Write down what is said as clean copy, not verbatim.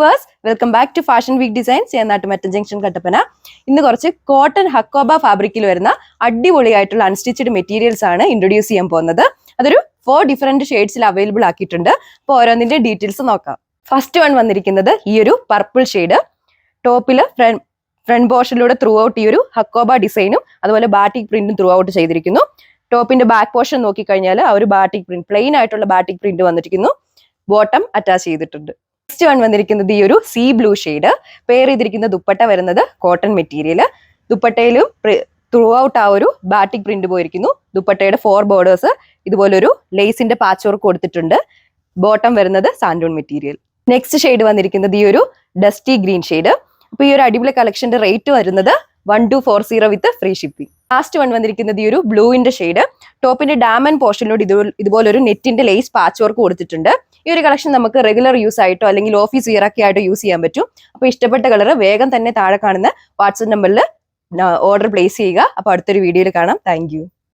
Viewers, welcome back to fashion week designs. ഞാൻ Nattumattam junction Kattappana. ഇന്ന് കുറച്ച് കോട്ടൺ ഹക്കോബ ഫാബ്രിക്കിൽ വരുന്ന അടിപൊളിയായിട്ടുള്ള അൺസ്റ്റിച്ചഡ് മെറ്റീരിയൽസ് ആണ് ഇൻട്രൊഡ്യൂസ് ചെയ്യാൻ പോകുന്നത്. അതൊരു 4 ഡിഫറെന്റ് ഷെയ്ഡ്സിൽ അവൈലബിൾ ആക്കിയിട്ടുണ്ട്. അപ്പോൾ ഓരോന്നിന്റെ ഡീറ്റെയിൽസ് നോക്കാം. ഫസ്റ്റ് വൺ വന്നിരിക്കുന്നത് ഈ ഒരു പർപ്പിൾ ഷെയ്ഡ്. ടോപ്പില് ഫ്രണ്ട് പോർഷനിലൂടെ ത്രൂ ഔട്ട് ഈ ഒരു ഹക്കോബ ഡിസൈനും അതുപോലെ ബാറ്റിക് പ്രിന്റും ത്രൂ ഔട്ട് ചെയ്തിരിക്കുന്നു. ടോപ്പിന്റെ ബാക്ക് പോർഷൻ നോക്കിക്കഴിഞ്ഞാൽ ആ ഒരു ബാറ്റിക് പ്രിന്റ്, പ്ലെയിൻ ആയിട്ടുള്ള ബാറ്റിക് പ്രിന്റ് വന്നിരിക്കുന്നു. ബോട്ടം അറ്റാച്ച് ചെയ്തിട്ടുണ്ട്. നെക്സ്റ്റ് വൺ വന്നിരിക്കുന്നത് ഈ ഒരു സീ ബ്ലൂ ഷെയ്ഡ്. പെയർ ചെയ്തിരിക്കുന്ന ദുപ്പട്ട വരുന്നത് കോട്ടൺ മെറ്റീരിയൽ. ദുപ്പട്ടയിലും ത്രൂ ഔട്ട് ആ ഒരു ബാറ്റിക് പ്രിന്റ് പോയിരിക്കുന്നു. ദുപ്പട്ടയുടെ 4 ബോർഡേഴ്സ് ഇതുപോലൊരു ലേസിന്റെ പാച്ച് വർക്ക് കൊടുത്തിട്ടുണ്ട്. ബോട്ടം വരുന്നത് സാൻഡൂൺ മെറ്റീരിയൽ. നെക്സ്റ്റ് ഷെയ്ഡ് വന്നിരിക്കുന്നത് ഈ ഒരു ഡസ്റ്റി ഗ്രീൻ ഷെയ്ഡ്. അപ്പൊ ഈ ഒരു അടിപൊളി കളക്ഷന്റെ റേറ്റ് വരുന്നത് 1240 വിത്ത് ഫ്രീ ഷിപ്പിംഗ്. ലാസ്റ്റ് വൺ വന്നിരിക്കുന്നത് ഈ ഒരു ബ്ലൂവിന്റെ ഷെയ്ഡ്. ടോപ്പിന്റെ ഡാമൻ പോർഷനിലൂടെ ഇതുപോലൊരു നെറ്റിന്റെ ലേസ് പാച്ച് വർക്ക് കൊടുത്തിട്ടുണ്ട്. ഈ ഒരു കളക്ഷൻ നമുക്ക് റെഗുലർ യൂസ് ആയിട്ടോ അല്ലെങ്കിൽ ഓഫീസ് വിയർ ഒക്കെ ആയിട്ടോ യൂസ് ചെയ്യാൻ പറ്റും. അപ്പൊ ഇഷ്ടപ്പെട്ട കളർ വേഗം തന്നെ താഴെ കാണുന്ന വാട്സ്ആപ്പ് നമ്പറിൽ ഓർഡർ പ്ലേസ് ചെയ്യുക. അപ്പൊ അടുത്തൊരു വീഡിയോയിൽ കാണാം. താങ്ക്